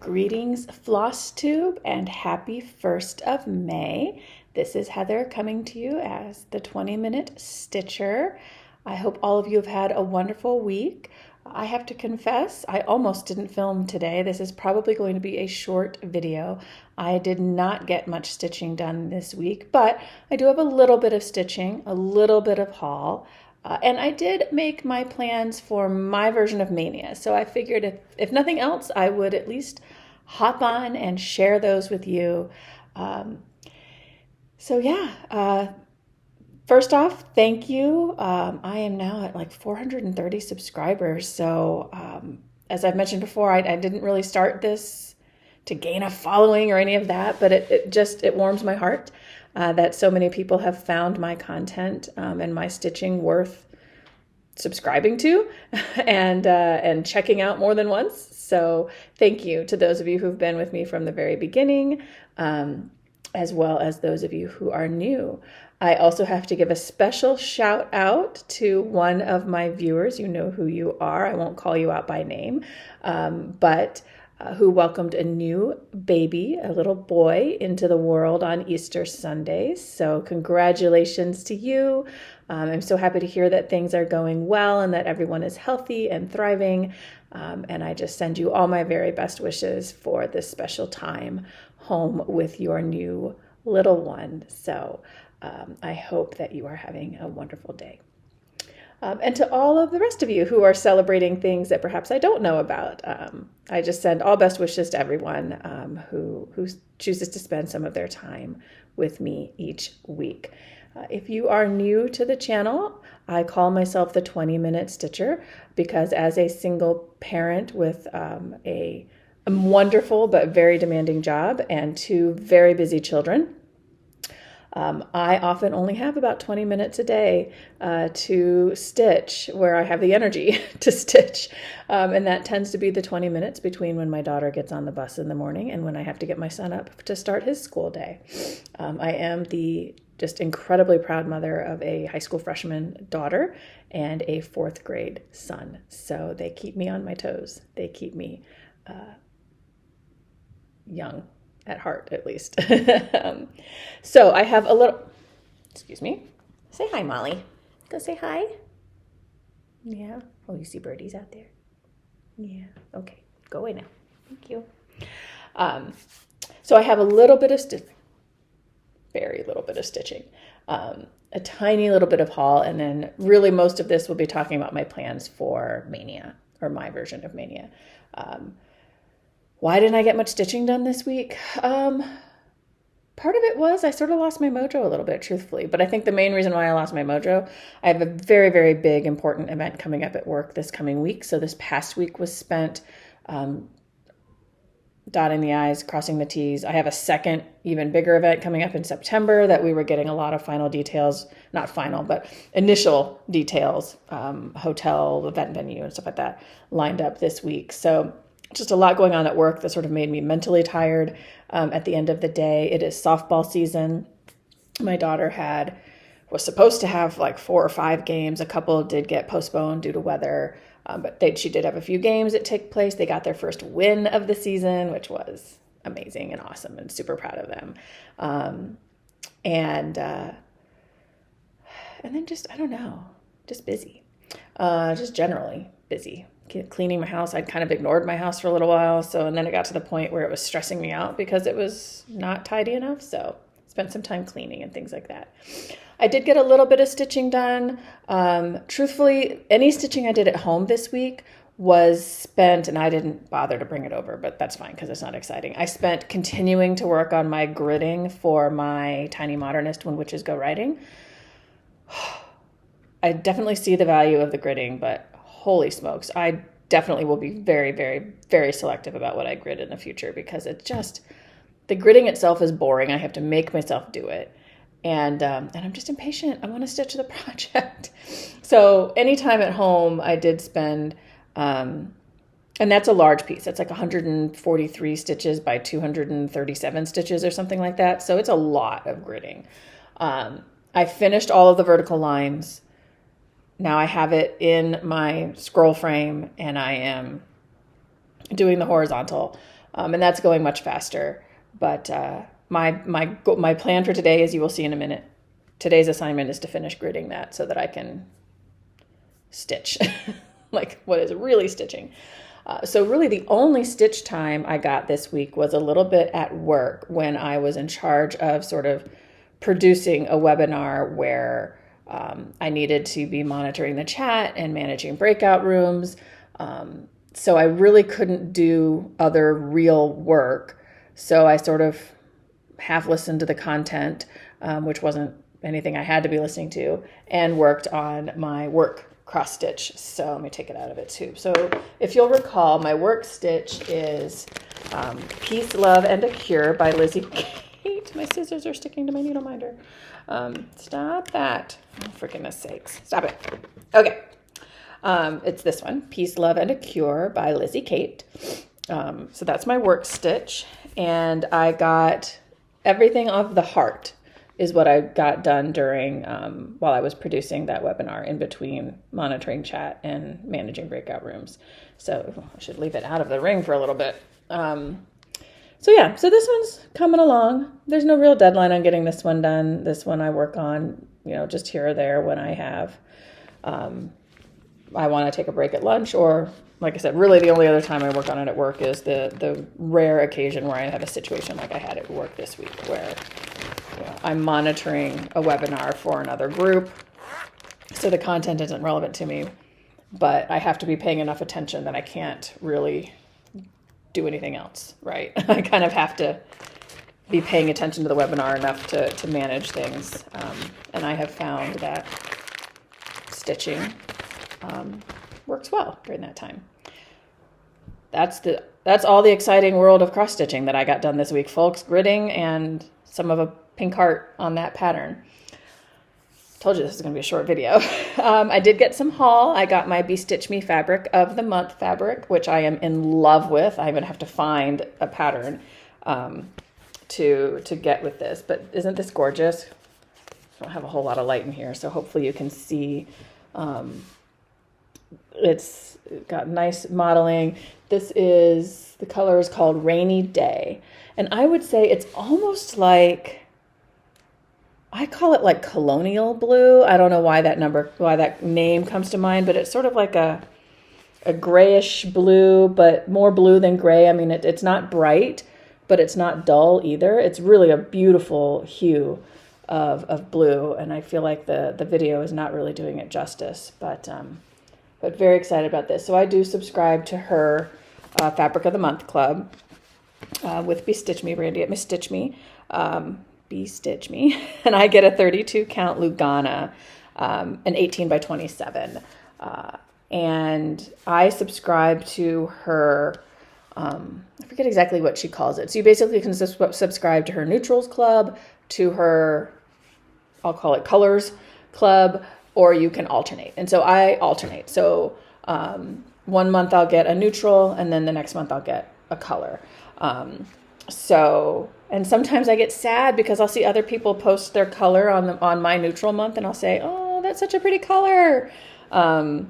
Greetings, Flosstube, and happy 1st of May. This is Heather coming to you as the 20-minute Stitcher. I hope all of you have had a wonderful week. I have to confess, I almost didn't film today. This is probably going to be a short video. I did not get much stitching done this week, but I do have a little bit of stitching, a little bit of haul. And I did make my plans for my version of Mania. So I figured if nothing else, I would at least hop on and share those with you. First off, thank you. I am now at like 430 subscribers. So as I've mentioned before, I didn't really start this to gain a following or any of that, but it warms my heart. That so many people have found my content and my stitching worth subscribing to and checking out more than once. So thank you to those of you who've been with me from the very beginning, as well as those of you who are new. I also have to give a special shout out to one of my viewers. You know who you are. I won't call you out by name, but who welcomed a new baby, a little boy, into the world on Easter Sunday. So congratulations to you. I'm so happy to hear that things are going well and that everyone is healthy and thriving. And I just send you all my very best wishes for this special time home with your new little one. So I hope that you are having a wonderful day. And to all of the rest of you who are celebrating things that perhaps I don't know about, I just send all best wishes to everyone who chooses to spend some of their time with me each week. If you are new to the channel, I call myself the 20-minute Stitcher because as a single parent with a wonderful but very demanding job and two very busy children, I often only have about 20 minutes a day to stitch, where I have the energy to stitch. And that tends to be the 20 minutes between when my daughter gets on the bus in the morning and when I have to get my son up to start his school day. I am the just incredibly proud mother of a high school freshman daughter and a 4th grade son. So they keep me on my toes. They keep me young. At heart, at least. So I have a little, excuse me. Say hi, Molly. Go say hi. Yeah. Oh, you see birdies out there? Yeah. Okay. Go away now. Thank you. So I have a little bit of stitching, very little bit of stitching, a tiny little bit of haul, and then really most of this will be talking about my plans for Mania, or my version of Mania. Why didn't I get much stitching done this week? Part of it was I sort of lost my mojo a little bit, truthfully. But I think the main reason why I lost my mojo, I have a very, very big, important event coming up at work this coming week. So this past week was spent dotting the I's, crossing the T's. I have a second, even bigger event coming up in September that we were getting a lot of final details, not final, but initial details, hotel, event venue, and stuff like that lined up this week. So just a lot going on at work that sort of made me mentally tired at the end of the day. It is softball season. My daughter was supposed to have like 4 or 5 games. A couple did get postponed due to weather, but she did have a few games that took place. They got their first win of the season, which was amazing and awesome, and super proud of them. And then just, I don't know, just busy, just generally busy. Cleaning my house. I'd kind of ignored my house for a little while. And then it got to the point where it was stressing me out because it was not tidy enough. So spent some time cleaning and things like that. I did get a little bit of stitching done. Truthfully, any stitching I did at home this week was spent, and I didn't bother to bring it over, but that's fine because it's not exciting. I spent continuing to work on my gridding for my Tiny Modernist When Witches Go Riding. I definitely see the value of the gridding, but holy smokes, I definitely will be very, very, very selective about what I grid in the future because the gridding itself is boring. I have to make myself do it. And I'm just impatient. I want to stitch the project. So anytime at home I did spend, and that's a large piece. That's like 143 stitches by 237 stitches or something like that. So it's a lot of gridding. I finished all of the vertical lines. Now I have it in my scroll frame and I am doing the horizontal. And that's going much faster. But my plan for today, as you will see in a minute, today's assignment is to finish gridding that so that I can stitch, like what is really stitching. So really the only stitch time I got this week was a little bit at work when I was in charge of sort of producing a webinar where I needed to be monitoring the chat and managing breakout rooms. So I really couldn't do other real work. So I sort of half listened to the content, which wasn't anything I had to be listening to, and worked on my work cross stitch. So let me take it out of its hoop. So if you'll recall, my work stitch is Peace, Love, and a Cure by Lizzie. Kate, my scissors are sticking to my needle minder. Stop that. Oh, for goodness sakes. Stop it. Okay. It's this one, Peace, Love, and a Cure by Lizzie Kate. So that's my work stitch. And I got everything of the heart is what I got done during, while I was producing that webinar in between monitoring chat and managing breakout rooms. So I should leave it out of the ring for a little bit. So this one's coming along. There's no real deadline on getting this one done. This one I work on, just here or there when I have, I want to take a break at lunch, or like I said, really the only other time I work on it at work is the rare occasion where I have a situation like I had at work this week where I'm monitoring a webinar for another group. So the content isn't relevant to me, but I have to be paying enough attention that I can't really do anything else, right? I kind of have to be paying attention to the webinar enough to manage things. And I have found that stitching works well during that time. That's all the exciting world of cross stitching that I got done this week, folks. Gridding and some of a pink heart on that pattern. Told you this is going to be a short video. I did get some haul. I got my Be Stitch Me fabric of the month fabric, which I am in love with. I'm going to have to find a pattern to get with this. But isn't this gorgeous? I don't have a whole lot of light in here, so hopefully you can see. It's got nice modeling. The color is called Rainy Day. And I would say it's almost like, I call it like colonial blue. I don't know why that name comes to mind, but it's sort of like a grayish blue, but more blue than gray. I mean, it's not bright, but it's not dull either. It's really a beautiful hue of blue, and I feel like the video is not really doing it justice, but very excited about this. So I do subscribe to her Fabric of the Month Club with Be Stitch Me, Brandy at Miss Stitch Me. Be Stitch Me, and I get a 32 count Lugana, an 18 by 27. And I subscribe to her, I forget exactly what she calls it. So you basically can subscribe to her Neutrals Club, to her, I'll call it Colors Club, or you can alternate. And so I alternate. So 1 month I'll get a neutral, and then the next month I'll get a color. And sometimes I get sad because I'll see other people post their color on my neutral month, and I'll say, oh, that's such a pretty color. But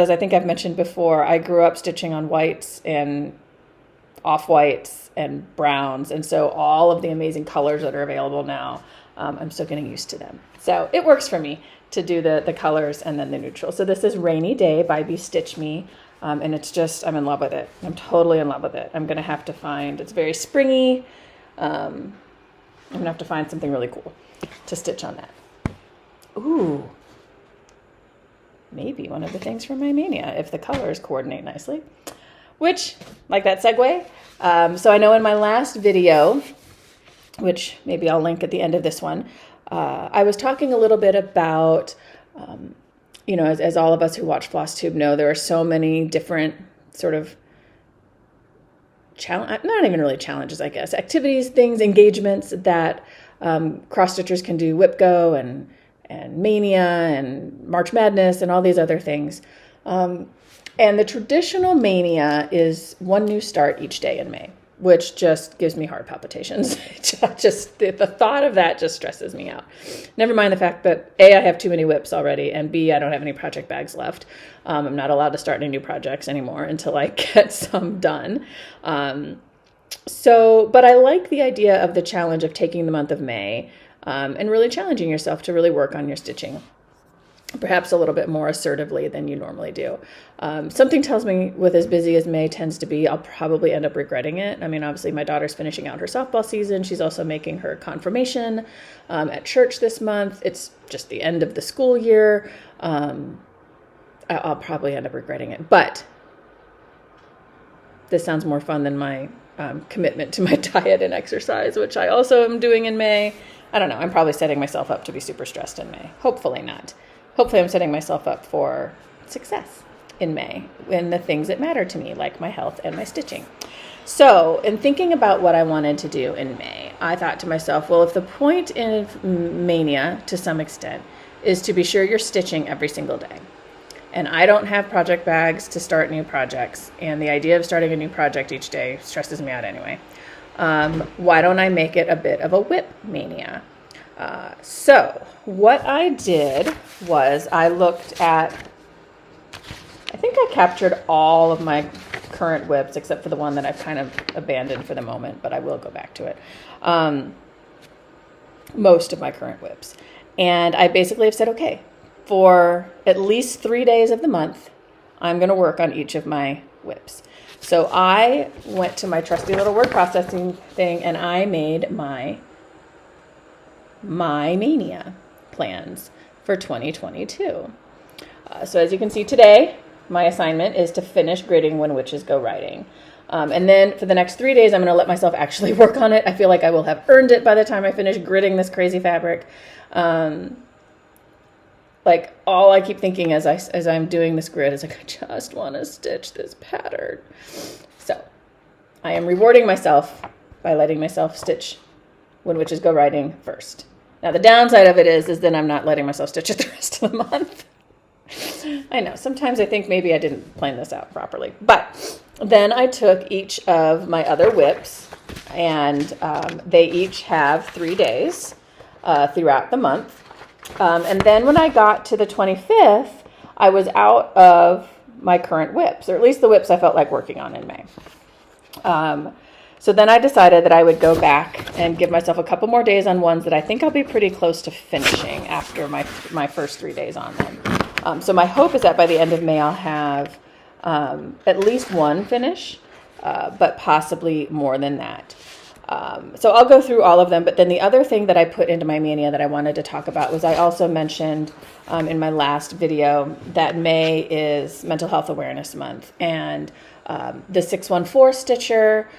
as I think I've mentioned before, I grew up stitching on whites and off-whites and browns. And so all of the amazing colors that are available now, I'm still getting used to them. So it works for me to do the colors and then the neutral. So this is Rainy Day by Be Stitch Me. And it's just, I'm in love with it. I'm totally in love with it. I'm going to have to find, it's very springy. I'm going to have to find something really cool to stitch on that. Ooh, maybe one of the things from My MAYnia, if the colors coordinate nicely. Which, like that segue. So I know in my last video, which maybe I'll link at the end of this one, I was talking a little bit about, as all of us who watch Flosstube know, there are so many different sort of not even really challenges, I guess, activities, things, engagements that cross-stitchers can do, WIPGO and Mania and March Madness and all these other things. And the traditional Mania is one new start each day in May. which just gives me heart palpitations. Just the thought of that just stresses me out. Never mind the fact that A, I have too many whips already, and B, I don't have any project bags left. I'm not allowed to start any new projects anymore until I get some done. But I like the idea of the challenge of taking the month of May and really challenging yourself to really work on your stitching, perhaps a little bit more assertively than you normally do. Something tells me with as busy as May tends to be, I'll probably end up regretting it. I mean, obviously my daughter's finishing out her softball season. She's also making her confirmation at church this month. It's just the end of the school year. I'll probably end up regretting it. But this sounds more fun than my commitment to my diet and exercise, which I also am doing in May. I don't know. I'm probably setting myself up to be super stressed in May. Hopefully not. Hopefully I'm setting myself up for success in May in the things that matter to me, like my health and my stitching. So in thinking about what I wanted to do in May, I thought to myself, well, if the point in Mania, to some extent, is to be sure you're stitching every single day, and I don't have project bags to start new projects, and the idea of starting a new project each day stresses me out anyway, why don't I make it a bit of a whip mania? So what I did was I looked at, I think I captured all of my current whips except for the one that I've kind of abandoned for the moment, but I will go back to it. Most of my current whips. And I basically have said, okay, for at least 3 days of the month, I'm going to work on each of my whips. So I went to my trusty little word processing thing and I made my MAYnia plans for 2022. So as you can see today, my assignment is to finish gridding When Witches Go Riding. And then for the next 3 days, I'm going to let myself actually work on it. I feel like I will have earned it by the time I finish gridding this crazy fabric. Like all I keep thinking as I'm doing this grid is like, I just want to stitch this pattern. So I am rewarding myself by letting myself stitch When Witches Go Riding first. Now the downside of it is then I'm not letting myself stitch it the rest of the month. I know, sometimes I think maybe I didn't plan this out properly. But then I took each of my other whips and they each have 3 days throughout the month. And then when I got to the 25th, I was out of my current whips, or at least the whips I felt like working on in May. So then I decided that I would go back and give myself a couple more days on ones that I think I'll be pretty close to finishing after my first 3 days on them. So my hope is that by the end of May, I'll have at least one finish, but possibly more than that. So I'll go through all of them, but then the other thing that I put into my mania that I wanted to talk about was I also mentioned in my last video that May is Mental Health Awareness Month, and the 614 Stitcher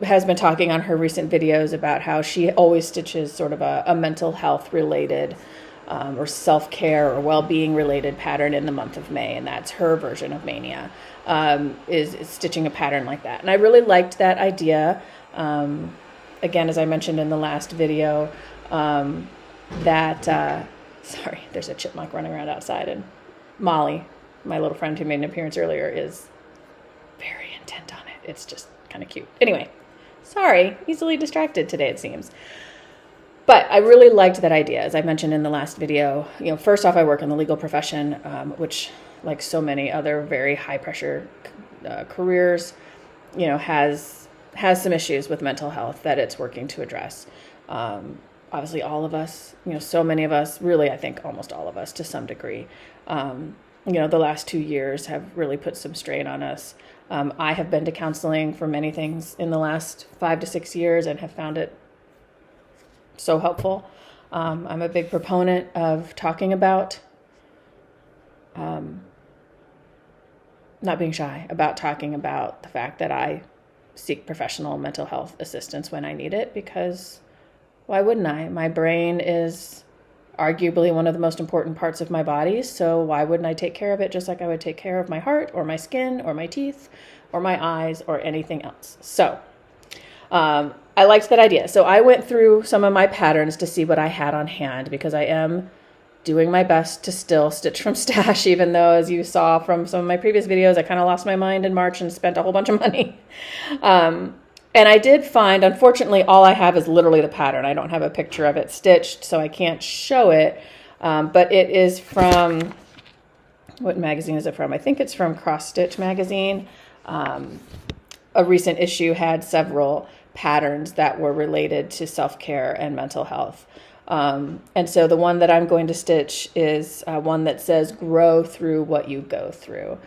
has been talking on her recent videos about how she always stitches sort of a mental health related or self-care or well-being related pattern in the month of May, and that's her version of Mania. Is stitching a pattern like that. And I really liked that idea. Again, as I mentioned in the last video, sorry, there's a chipmunk running around outside, and Molly, my little friend who made an appearance earlier, is very intent on it. It's just kind of cute. Anyway, sorry, easily distracted today, it seems. But I really liked that idea. As I mentioned in the last video, first off, I work in the legal profession, which, like so many other very high pressure careers, has some issues with mental health that it's working to address. Obviously all of us, so many of us, really, I think almost all of us to some degree, the last 2 years have really put some strain on us. I have been to counseling for many things in the last 5 to 6 years and have found it so helpful. I'm a big proponent of talking about not being shy about talking about the fact that I seek professional mental health assistance when I need it, because why wouldn't I? My brain is arguably one of the most important parts of my body, so why wouldn't I take care of it just like I would take care of my heart or my skin or my teeth or my eyes or anything else? So I liked that idea. So I went through some of my patterns to see what I had on hand, because I am doing my best to still stitch from stash, even though, as you saw from some of my previous videos, I kind of lost my mind in March and spent a whole bunch of money. And I did find, unfortunately, all I have is literally the pattern. I don't have a picture of it stitched, so I can't show it. But it is from, what magazine is it from? I think it's from Cross Stitch magazine. A recent issue had several patterns that were related to self-care and mental health. And so the one that I'm going to stitch is one that says, grow through what you go through,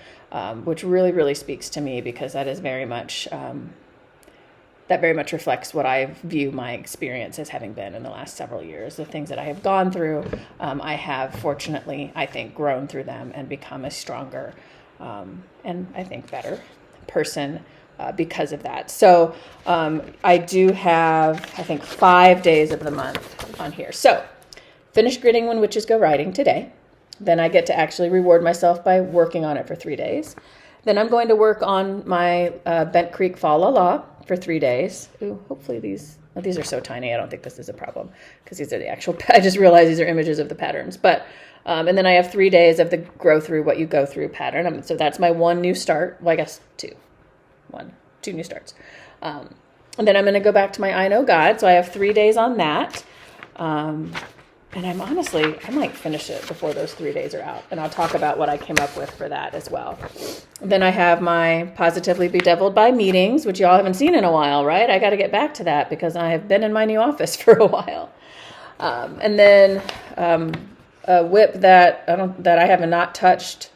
which really, really speaks to me, because that is very much, that very much reflects what I view my experience as having been in the last several years. The things that I have gone through, I have fortunately, I think, grown through them and become a stronger and I think better person because of that. So I do have, I think, 5 days of the month on here. So finish gridding when witches go riding today. Then I get to actually reward myself by working on it for 3 days. Then I'm going to work on my Bent Creek Fall La La for 3 days. Ooh, hopefully these are so tiny. I don't think this is a problem, because these are the actual, I just realized these are images of the patterns. But, and then I have 3 days of the grow through what you go through pattern. So that's my one new start. Well, I guess two new starts. And then I'm going to go back to my I Know God. So I have 3 days on that. And I'm honestly, I might finish it before those 3 days are out. And I'll talk about what I came up with for that as well. Then I have my Positively Bedeviled by meetings, which y'all haven't seen in a while, right? I got to get back to that because I have been in my new office for a while. And then a whip that I have not touched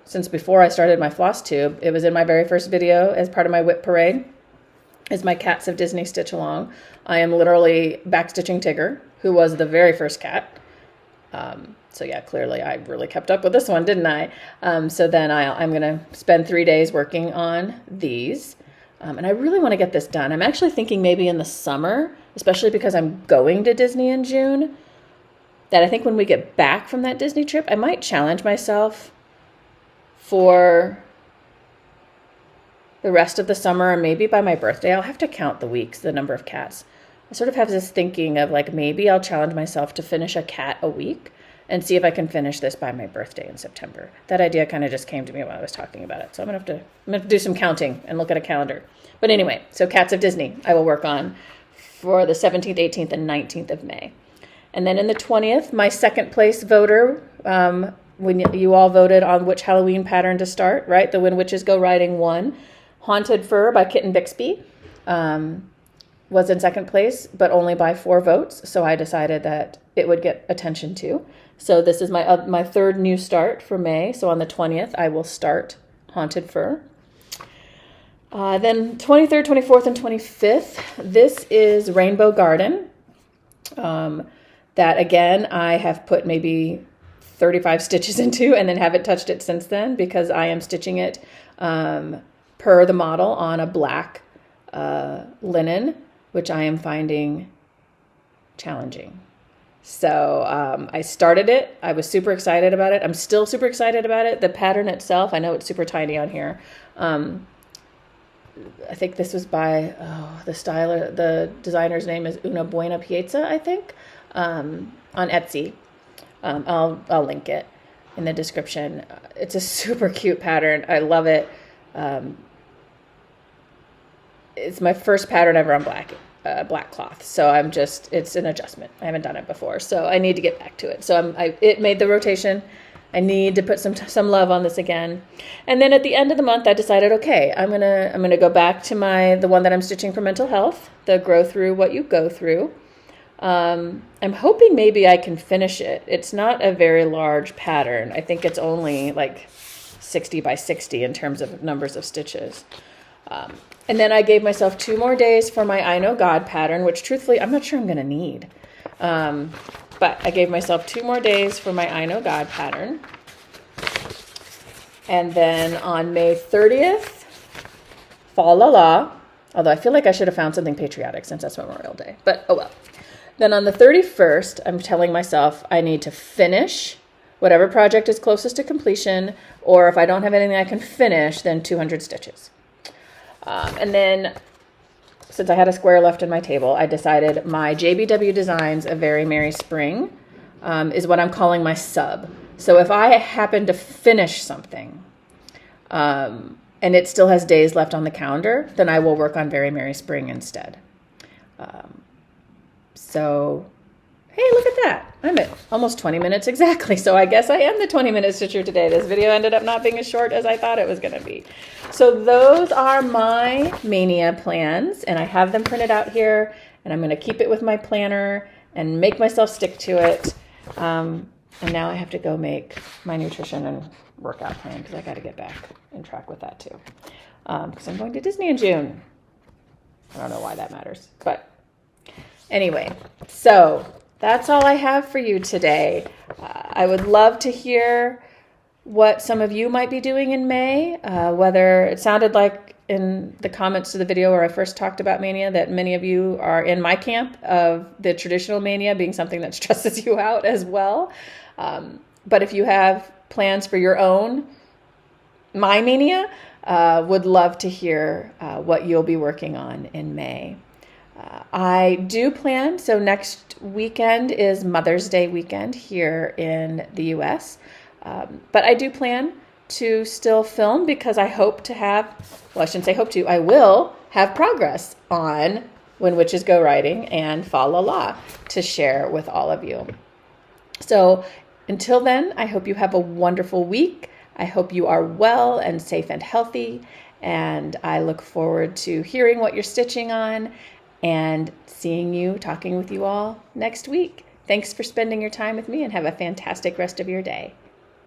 since before I started my Flosstube. It was in my very first video as part of my whip parade. Is my Cats of Disney Stitch Along. I am literally backstitching Tigger, who was the very first cat. So yeah, clearly I really kept up with this one, didn't I? So then I'm going to spend 3 days working on these. And I really want to get this done. I'm actually thinking maybe in the summer, especially because I'm going to Disney in June, that I think when we get back from that Disney trip, I might challenge myself for the rest of the summer, or maybe by my birthday. I'll have to count the weeks, the number of cats. I sort of have this thinking of like, maybe I'll challenge myself to finish a cat a week and see if I can finish this by my birthday in September. That idea kind of just came to me when I was talking about it. So I'm gonna have to do some counting and look at a calendar. But anyway, so Cats of Disney, I will work on for the 17th, 18th, and 19th of May. And then in the 20th, my second place voter, when you all voted on which Halloween pattern to start, right? The When Witches Go Riding won. Haunted Fur by Kit Bixby was in second place, but only by 4 votes. So I decided that it would get attention too. So this is my third new start for May. So on the 20th, I will start Haunted Fur. Then 23rd, 24th, and 25th, this is Rainbow Garden. That again, I have put maybe 35 stitches into and then haven't touched it since then, because I am stitching it per the model on a black linen, which I am finding challenging. So I started it. I was super excited about it. I'm still super excited about it. The pattern itself, I know it's super tiny on here. I think this was by, the designer's name is Buena Pieza, I think, on Etsy. I'll link it in the description. It's a super cute pattern. I love it. It's my first pattern ever on black cloth. So it's an adjustment. I haven't done it before, so I need to get back to it. So it made the rotation. I need to put some love on this again. And then at the end of the month, I decided, okay, I'm gonna go back to the one that I'm stitching for mental health, the Grow Through What You Go Through. I'm hoping maybe I can finish it. It's not a very large pattern. I think it's only like 60 by 60 in terms of numbers of stitches. And then I gave myself 2 more days for my I Know God pattern, which truthfully, I'm not sure I'm going to need. But I gave myself 2 more days for my I Know God pattern. And then on May 30th, Fall La La. Although I feel like I should have found something patriotic since that's Memorial Day. But oh well. Then on the 31st, I'm telling myself I need to finish whatever project is closest to completion, or if I don't have anything I can finish, then 200 stitches. And then, since I had a square left in my table, I decided my JBW Designs A Very Merry Spring is what I'm calling my sub. So if I happen to finish something, and it still has days left on the calendar, then I will work on Very Merry Spring instead. So, hey, look at that. I'm at almost 20 minutes exactly. So I guess I am the 20-minute stitcher today. This video ended up not being as short as I thought it was going to be. So those are my Mania plans, and I have them printed out here, and I'm going to keep it with my planner and make myself stick to it. And now I have to go make my nutrition and workout plan because I got to get back and track with that too. Because I'm going to Disney in June. I don't know why that matters, but anyway, so that's all I have for you today. I would love to hear what some of you might be doing in May, whether it sounded like in the comments to the video where I first talked about Mania that many of you are in my camp of the traditional Mania being something that stresses you out as well. But if you have plans for your own My Mania, would love to hear what you'll be working on in May. I do plan, so next weekend is Mother's Day weekend here in the US. But I do plan to still film because I hope to have, well, I shouldn't say hope to, I will have progress on When Witches Go Riding and Fa La La to share with all of you. So until then, I hope you have a wonderful week. I hope you are well and safe and healthy. And I look forward to hearing what you're stitching on and seeing you, talking with you all next week. Thanks for spending your time with me and have a fantastic rest of your day.